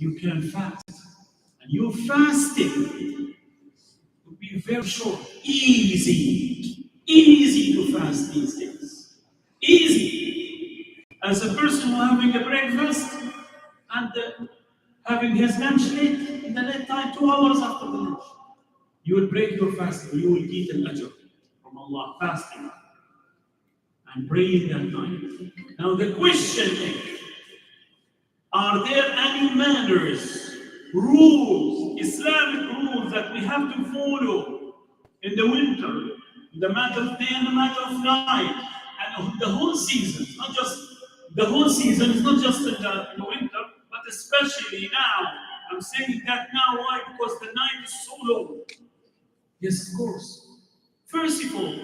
you can fast. And your fasting will be very short, easy to fast these days. Easy. As a person who having a breakfast and having his lunch late, in the late time, 2 hours after the lunch, you will break your fasting, you will get an ajr from Allah, fasting and praying that night. Now the question is, are there any manners, rules, Islamic rules that we have to follow in the winter, in the matter of day and the matter of night, and the whole season? Not just the whole season, it's not just in the winter, but especially now. I'm saying that now, why? Because the night is so long. Yes, of course. First of all,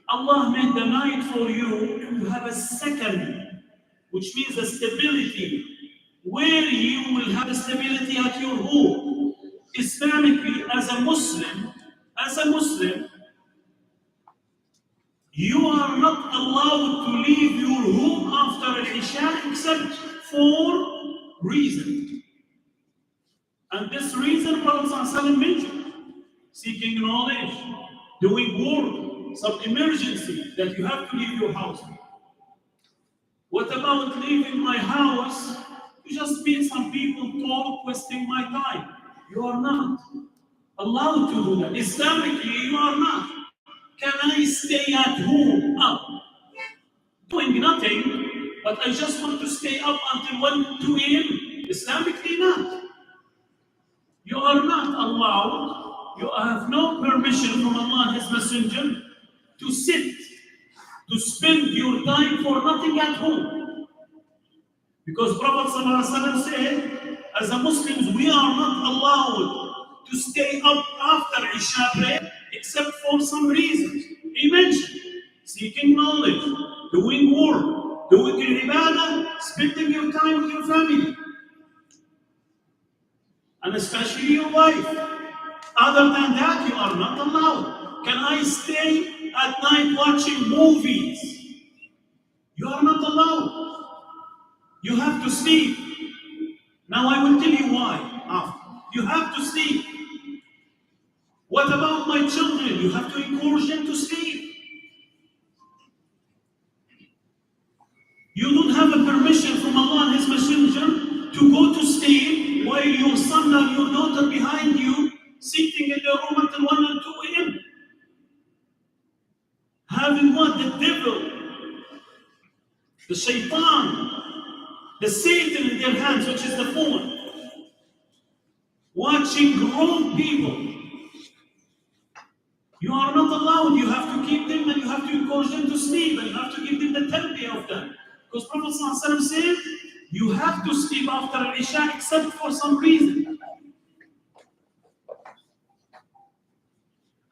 Allah made the night for you to have a second, which means a stability, where you will have a stability at your home. Islamically, as a Muslim, you are not allowed to leave your home after Isha except for reason. And this reason Prophet ﷺ mentioned: seeking knowledge, doing work, some emergency that you have to leave your house. What about leaving my house to just meet some people, talk, wasting my time? You are not allowed to do that. Islamically, you are not. Can I stay at home up, doing nothing, but I just want to stay up until 1, 2 a.m.? Islamically, not. You are not allowed. You have no permission from Allah and His Messenger to sit, to spend your time for nothing at home. Because Prophet ﷺ said, as a Muslims, we are not allowed to stay up after Isha prayer except for some reasons. He mentioned seeking knowledge, doing work, doing ibadah, spending your time with your family, and especially your wife. Other than that, you are not allowed. Can I stay at night watching movies? You are not allowed. You have to sleep. Now I will tell you why after. You have to sleep. What about my children? You have to encourage them to sleep. You don't have a permission from Allah and His Messenger to go to sleep while your son and your daughter behind you sitting in their room until 1 and 2 a.m. Having what? The devil, the shaitan, the Satan in their hands, which is the phone. Watching grown people. You are not allowed. You have to keep them and you have to encourage them to sleep and you have to give them the tarbiyah of them. Because Prophet ﷺ said, you have to sleep after Isha except for some reason.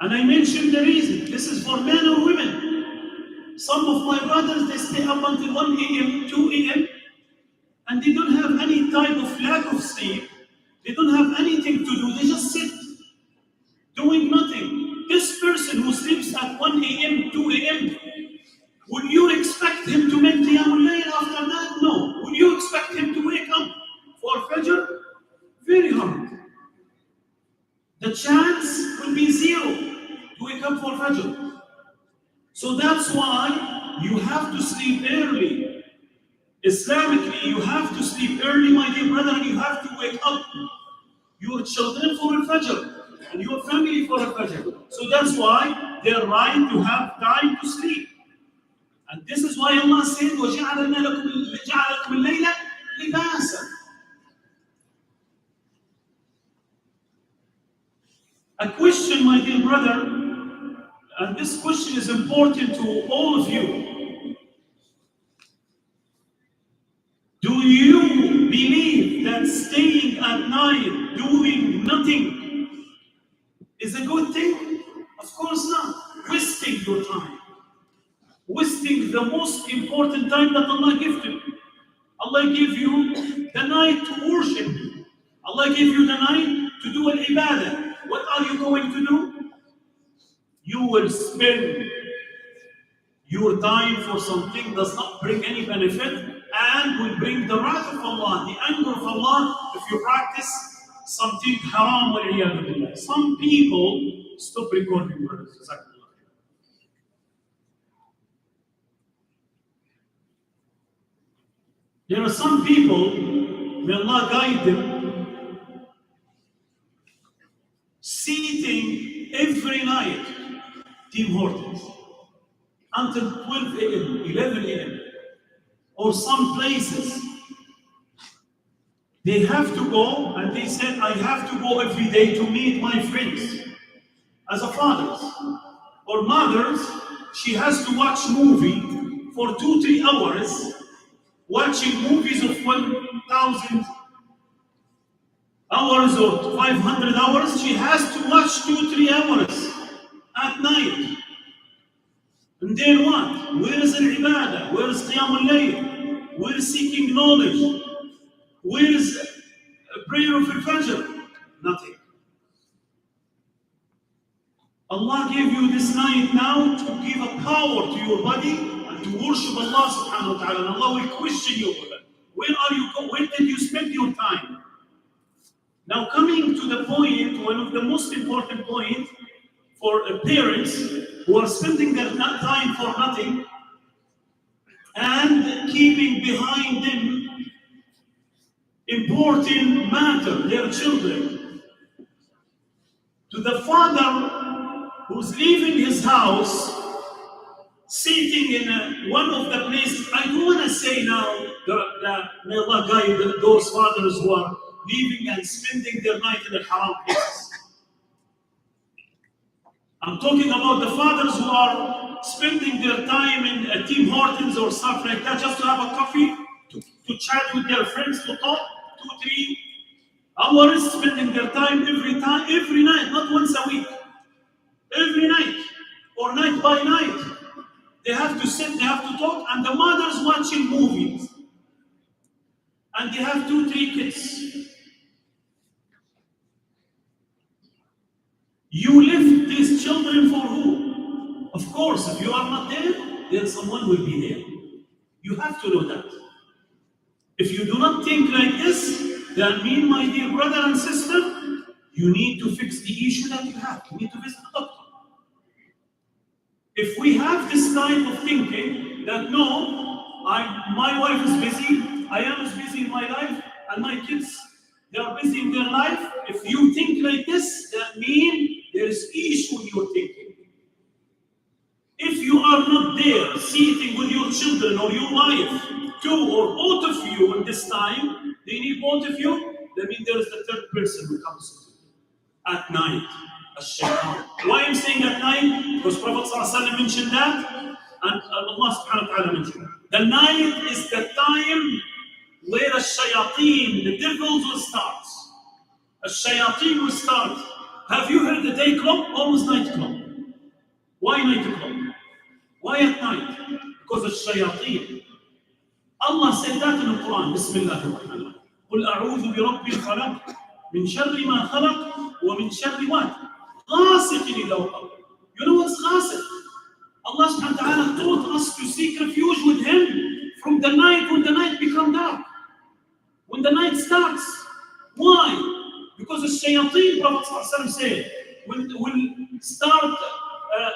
And I mentioned the reason. This is for men or women. Some of my brothers, they stay up until 1 a.m., 2 a.m., and they don't have any type of lack of sleep. They don't have anything to do. They just sit doing nothing. This person who sleeps at 1 a.m., 2 a.m., would you expect him to make Qiyamul Layl after that? No. Would you expect him to wake up for Fajr? Very hard. The chance will be zero to wake up for Fajr. So that's why you have to sleep early. Islamically, you have to sleep early, my dear brother, and you have to wake up your children for Al-Fajr and your family for Al-Fajr. So that's why they're right to have time to sleep. And this is why Allah said, وَجَعَلَنَا لَكُمُ اللَّيْلَ لِبَاسًا. A question, my dear brother, and this question is important to all of you. Do you believe that staying at night doing nothing is a good thing? Of course not. Wasting your time. Wasting the most important time that Allah gave to you. Allah gave you the night to worship. Allah gave you the night to do an ibadah. What are you going to do? You will spend your time for something that does not bring any benefit and will bring the wrath of Allah, the anger of Allah if if you practice something haram wal-iyadu billah. Some people stop recording brothers. Jazakallah. There are some people, may Allah guide them, sitting every night, Tim Hortons, until 12 a.m., 11 a.m., or some places. They have to go, and they said, I have to go every day to meet my friends. As a fathers or mothers, she has to watch movie for 2-3 hours, watching movies of 1,000 hours or 500 hours. She has to watch 2-3 hours at night. And then what? Where is al-ibadah? Where is qiyam al-layl? Where is seeking knowledge? Where is prayer of al-fajr? Nothing. Allah gave you this night now to give a power to your body and to worship Allah subhanahu wa ta'ala. And Allah will question you for that. Where did you spend your time? Now coming to the point, one of the most important points for parents who are spending their time for nothing and keeping behind them important matter, their children. To the father who's leaving his house, sitting in one of the places, I don't want to say now that may Allah guide those fathers who are leaving and spending their night in the haram places. I'm talking about the fathers who are spending their time in Tim Hortons or stuff like that, just to have a coffee, to chat with their friends, to talk 2-3 hours, spending their time every night, not once a week. Every night, or night by night. They have to sit, they have to talk, and the mother's watching movies. And they have 2-3 kids. You left these children for who? Of course, if you are not there, then someone will be there. You have to know that. If you do not think like this, then mean, my dear brother and sister, you need to fix the issue that you have. You need to visit the doctor. If we have this type of thinking that no, my wife is busy, I am as busy in my life, and my kids, they are busy in their life. If you think like this, that means there is issue in your thinking. If you are not there, sitting with your children or your wife, two or both of you in this time, they need both of you, that means there is the third person who comes at night. Shaitan. Why I'm saying at night? Because Prophet ﷺ mentioned that, and Allah subhanahu wa ta'ala mentioned that. The night is the time where shayateen, the devils will start. Shayateen will start. Have you heard the day clock? Almost night clock. Why night clock? Why at night? Because of shayateen. Allah said that in the Quran. Bismillah ar-Rahman. قل أعوذ برب الفلق من شر ما خلق ومن شر what? غاسق إذا وقب. You know what's غاسق? Allah subhanahu wa ta'ala taught us to seek refuge with Him from the night when the night becomes dark. When the night starts. Why? Because the shayateen, Prophet ﷺ said, will start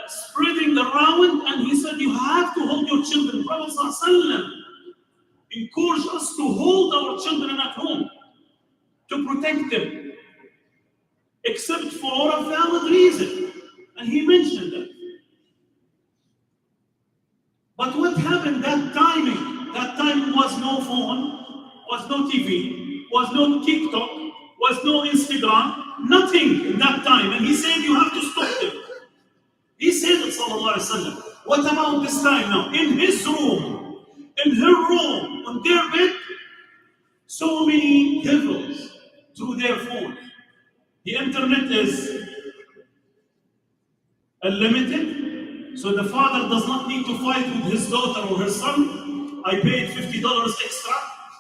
spreading around, and he said, you have to hold your children. Prophet ﷺ encouraged us to hold our children at home, to protect them, except for a valid reason. And he mentioned that. But what happened that timing? That time was no phone, was no TV, was no TikTok, was no Instagram, nothing in that time. And he said you have to stop them. He said it, sallallahu alaihi wasallam. What about this time now? In his room, in her room, on their bed, so many devils through their phone. The internet is unlimited, so the father does not need to fight with his daughter or her son. I paid $50 extra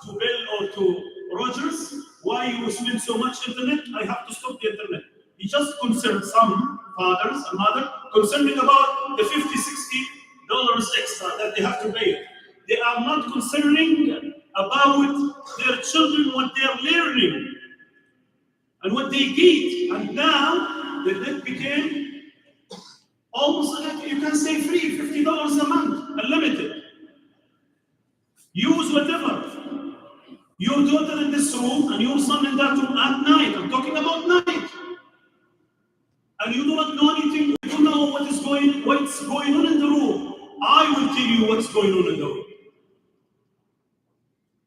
to Bill or to Rogers. Why you spend so much internet? I have to stop the internet. He just concerned some fathers and mother concerning about the $50, $60 extra that they have to pay. They are not concerning about their children, what they are learning and what they get. And now the net became almost, you can say, free, $50 a month, unlimited. Use whatever. Your daughter in this room and your son in that room at night. I'm talking about night. And you do not know anything. You don't know what's going on in the room. I will tell you what's going on in the room.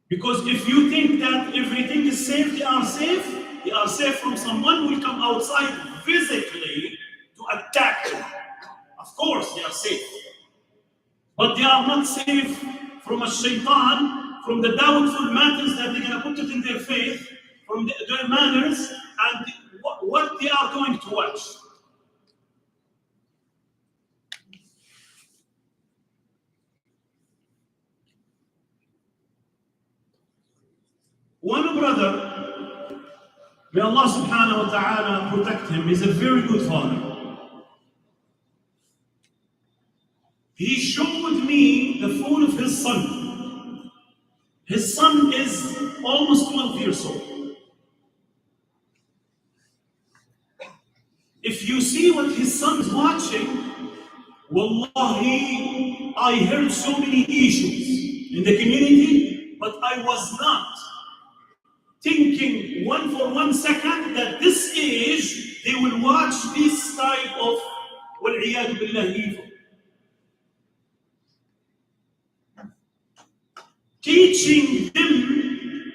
Because if you think that everything is safe, they are safe from someone who will come outside physically to attack them. Of course, they are safe. But they are not safe from a shaitan, from the doubtful matters that they're going to put it in their faith, from their manners, and what they are going to watch. One brother, may Allah subhanahu wa ta'ala protect him, he's a very good father. He showed me the phone of his son. His son is almost 12 years old. If you see what his son is watching, wallahi, I heard so many issues in the community, but I was not thinking for 1 second that this age they will watch this type of wal-iyadu billah evil. Teaching them,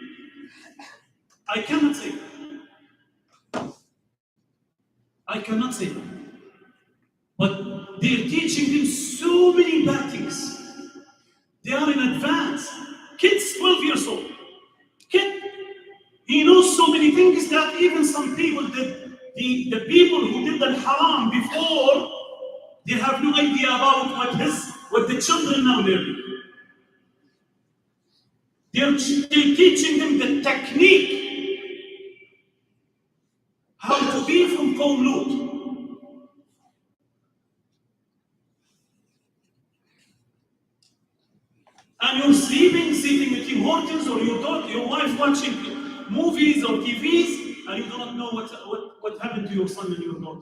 I cannot say. But they're teaching them so many bad things. They are in advance. Kids 12 years old. Kid, he knows so many things that even some people, the people who did the haram before, they have no idea about what the children now learn. They're teaching them the technique, how to be from Qawm Lut. And you're sitting with Tim Hortons or your wife watching movies or TVs, and you do not know what happened to your son and your daughter.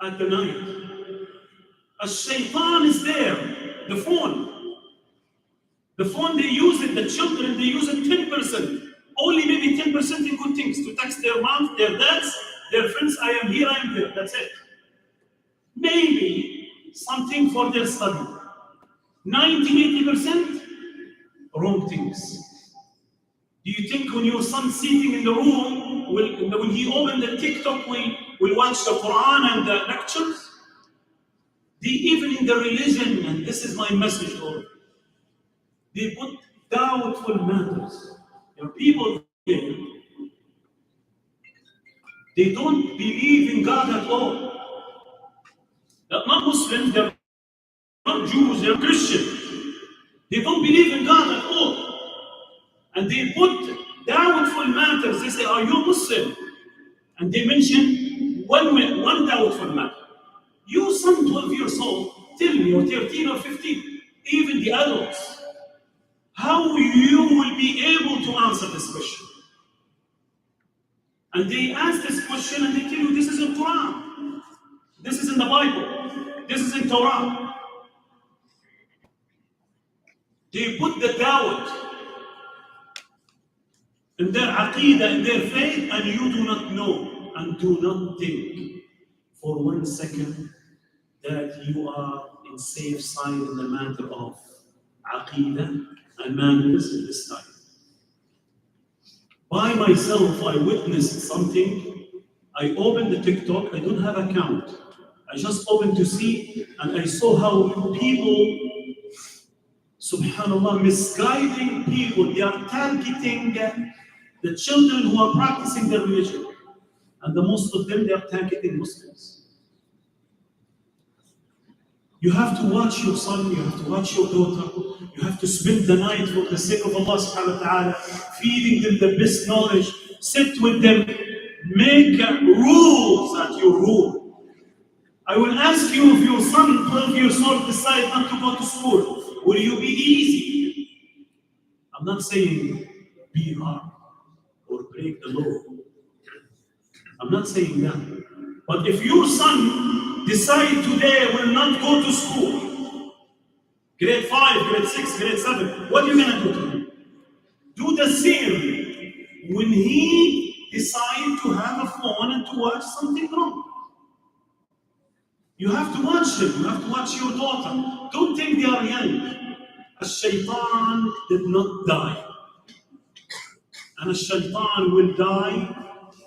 At the night. A shaitan is there, the phone. The phone, they use it, the children, they use it 10%. Only maybe 10% in good things, to text their moms, their dads, their friends, I am here, I am there, that's it. Maybe something for their study. 90-80% wrong things. Do you think when your son sitting in the room, when he open the TikTok, will watch the Quran and the lectures? Even in the religion, and this is my message, Lord, they put doubtful matters. There are people here, they don't believe in God at all. They're not Muslims, they're not Jews, they're Christians. They don't believe in God at all. And they put doubtful matters. They say, are you Muslim? And they mention one doubtful matter. You, son 12 years old, tell me, or 13 or 15, even the adults, how you will be able to answer this question. And they ask this question and they tell you, this is in Quran, this is in the Bible, this is in Torah. They put the doubt in their aqidah, in their faith, and you do not know and do not think for 1 second that you are in safe side in the matter of aqidah and manners in this time. By myself, I witnessed something. I opened the TikTok, I don't have an account. I just opened to see, and I saw how people, subhanAllah, misguiding people. They are targeting the children who are practicing their religion. And the most of them, they are targeting Muslims. You have to watch your son, you have to watch your daughter, you have to spend the night for the sake of Allah subhanahu wa ta'ala, feeding them the best knowledge, sit with them, make rules at your rule. I will ask you, if your son, 12 years old, decide not to go to school, will you be easy? I'm not saying be hard, or break the law. I'm not saying that. But if your son decide today will not go to school, grade 5, grade 6, grade 7, what are you going to do to him? Do the same when he decide to have a phone and to watch something wrong. You have to watch him. You have to watch your daughter. Don't think they are young. Shaitan did not die. And Shaitan will die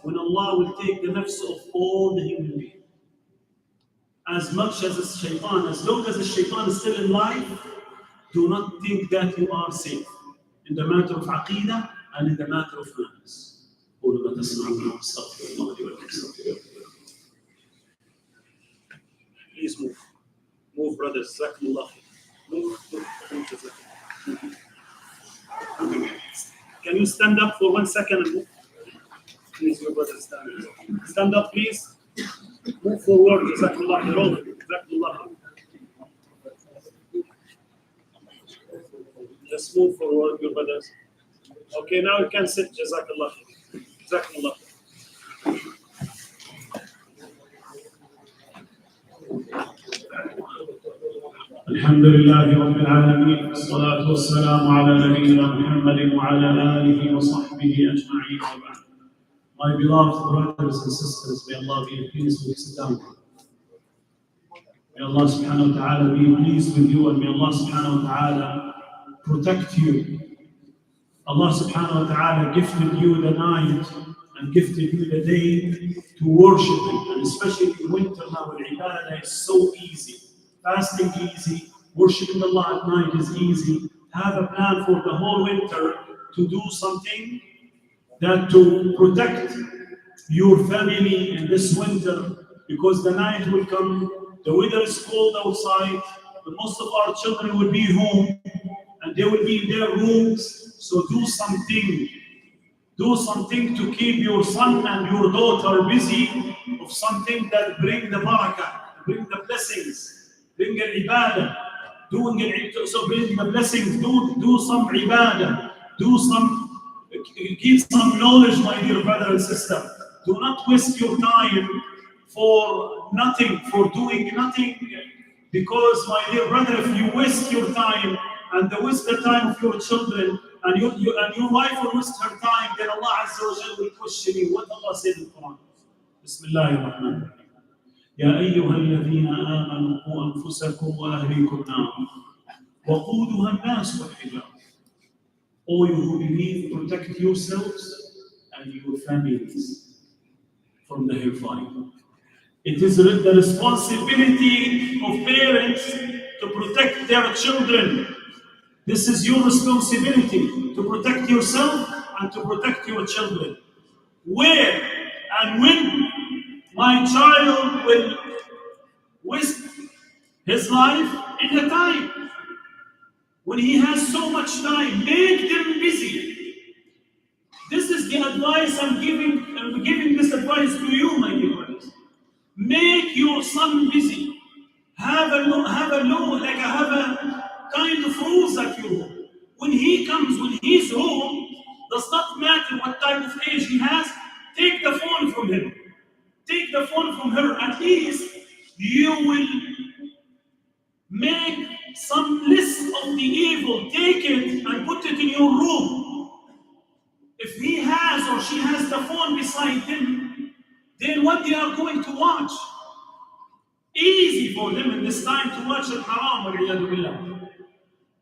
when Allah will take the nafs of all the human beings. As much as a shaitan, as long as the shaitan is still in life, do not think that you are safe in the matter of aqidah and in the matter of manners. Please move. Move, brothers. Move. Can you stand up for 1 second and move? Please, your brothers, stand. Stand up, please. Move forward. Jazakallah khair. Jazakallah khair. Just move forward, your brothers. Okay, now you can sit. Jazakallah khair. Jazakallah khair. الحمد لله رب العالمين والصلاة والسلام على نبينا محمد وعلى آله وصحبه أجمعين وبعد. My beloved brothers and sisters, may Allah be pleased with you. Down. May Allah subhanahu wa ta'ala be pleased with you, and may Allah subhanahu wa ta'ala protect you. Allah subhanahu wa ta'ala gifted you the night and gifted you the day to worship Him, and especially in winter now, the ibadah is so easy. Fasting easy, worshiping Allah at night is easy. Have a plan for the whole winter to do something that to protect your family in this winter, because the night will come, the weather is cold outside, but most of our children will be home and they will be in their rooms. So do something to keep your son and your daughter busy of something that bring the barakah, bring the blessings. Bring al-ibadah, so bring the blessings, do some ibadah, give some knowledge, my dear brother and sister. Do not waste your time for nothing, for doing nothing, because my dear brother, if you waste your time and waste the time of your children, and your wife will waste her time, then Allah Azza wa Jalla will question you. What Allah said in the Quran? Bismillahir Rahmanir Rahim. يا أيها الذين آمنوا قوا أنفسكم وأهليكم نارا وقودها الناس والحجارة. All you who believe, protect yourselves and your families from the hellfire. It is the responsibility of parents to protect their children. This is your responsibility, to protect yourself and to protect your children. Where and when my child will waste his life in the time when he has so much time, make them busy. This is the advice I'm giving this advice to you, my dear brothers. Make your son busy. Have a kind of rules at your home. When he comes, when he's home, does not matter what type of age he has, take the phone from him. Take the phone from her. At least you will make some list of the evil. Take it and put it in your room. If he has or she has the phone beside them, then what they are going to watch? Easy for them in this time to watch al-haram wal-'iyadu billah.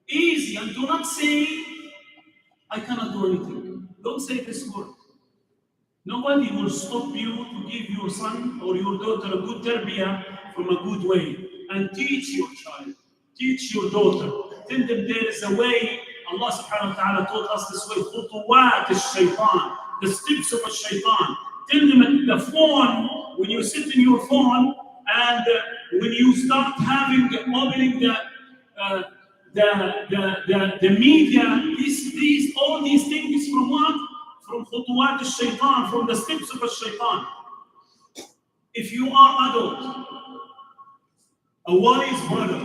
Easy. And do not say, I cannot do anything. Don't say this word. Nobody will stop you to give your son or your daughter a good tarbiyah from a good way. And teach your child, teach your daughter. Tell them there is a way. Allah subhanahu wa ta'ala taught us this way. Khutbah al-shaytan, the steps of al-shaytan. Tell them at the phone, when you sit in your phone and when you start opening the media, all these things from what? From khutwat al-shaytan, from the steps of al-shaytan. If you are adult, a wise brother,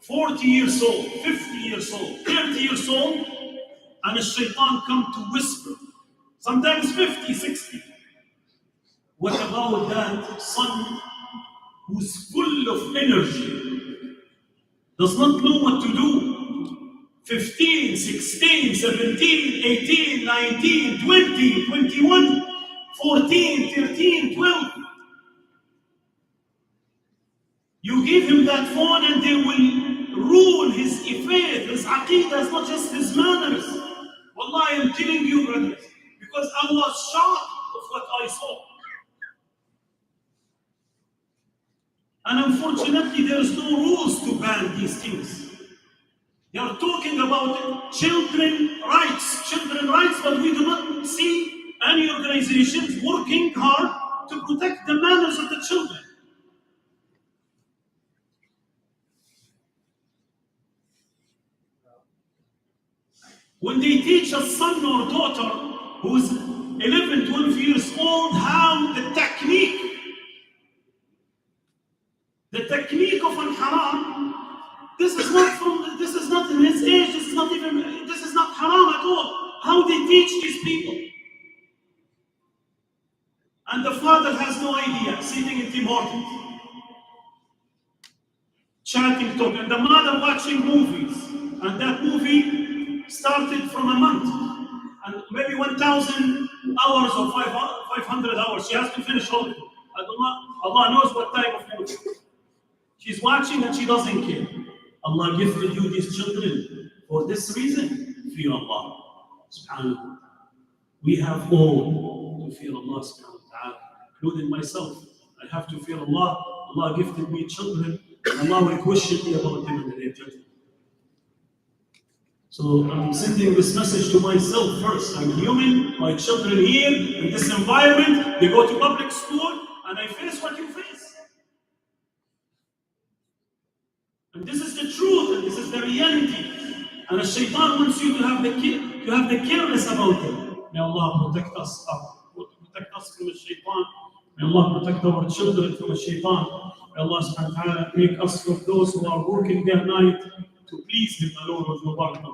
40 years old, 50 years old, 30 years old, and the shaitan come to whisper sometimes 50, 60. What about that son who's full of energy, does not know what to do? 15, 16, 17, 18, 19, 20, 21, 14, 13, 12. You give him that phone and they will ruin his faith, his aqidah, not just his manners. Wallah, I am telling you, brothers, because I was shocked of what I saw. And unfortunately, there is no rules to ban these things. They are talking about children's rights, but we do not see any organizations working hard to protect the manners of the children. When they teach a son or daughter who's 11, 12 years old how the technique of al-haram, this is not in his age, this is not haram at all. How they teach these people. And the father has no idea, sitting in Tim Hortons, chatting, talking, and the mother watching movies. And that movie started from a month. And maybe 1,000 hours or 500 hours. She has to finish all of it. Allah knows what type of movie. She's watching and she doesn't care. Allah gifted you these children for this reason. Fear Allah. Subhanahu. We have all to fear Allah subhanahu wa ta'ala, including myself. I have to fear Allah. Allah gifted me children, and Allah will question me about them in the day of judgment. So I'm sending this message to myself first. I'm human, my children here, in this environment, they go to public school, and I face what you face. And this is the truth, and this is the reality. And the shaitan wants you to have the careless about them. May Allah protect us from the shaitan. May Allah protect our children from the shaitan. May Allah subhanahu wa ta'ala make us from those who are working their night to please Him alone with no partner.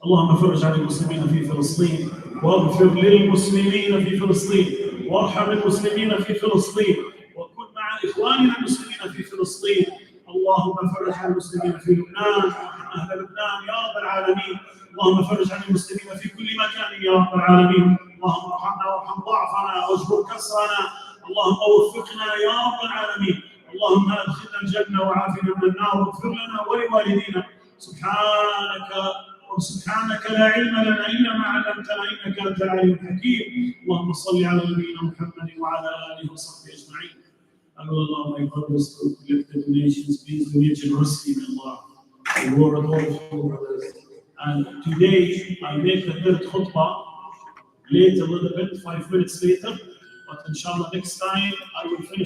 اللهم فرج عن المسلمين في فلسطين واغفر للمسلمين في فلسطين وارحم المسلمين في فلسطين وكن مع إخواننا المسلمين في فلسطين. اللهم فرج عن المسلمين في لبنان وارحم أهل لبنان يا رب العالمين. اللهم فرج عن المسلمين في كل مكان يا رب العالمين. اللهم ارحمنا وارحم ضعفنا واجبر كسرنا. اللهم وفقنا يا رب العالمين. اللهم ادخلنا الجنة وعافنا من النار واغفر لنا ولوالدينا. سبحانك لا علم لنا إلا ما علمتنا إنك أنت العليم الحكيم. اللهم صل على نبينا محمد وعلى آله وصحبه أجمعين. I will allow my brothers to collect the donations. Please donate generously, may Allah reward all of you brothers. And today I make the third khutbah late a little bit, 5 minutes later, but inshallah next time I will finish.